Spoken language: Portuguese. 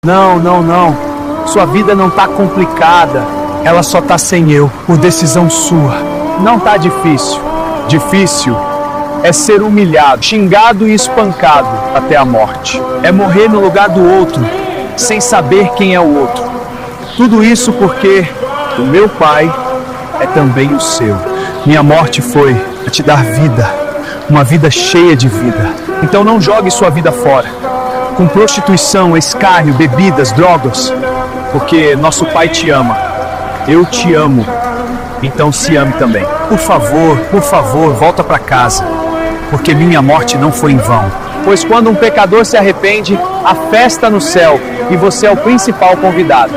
Não, não, não. Sua vida não tá complicada. Ela só tá sem eu, por decisão sua. Não tá difícil. Difícil é ser humilhado, xingado e espancado até a morte. É morrer no lugar do outro, sem saber quem é o outro. Tudo isso porque o meu pai é também o seu. Minha morte foi a te dar vida, uma vida cheia de vida. Então não jogue sua vida fora, com prostituição, escárnio, bebidas, drogas, porque nosso pai te ama. Eu te amo. Então se ame também. Por favor, volta para casa, porque minha morte não foi em vão. Pois quando um pecador se arrepende, há festa no céu e você é o principal convidado.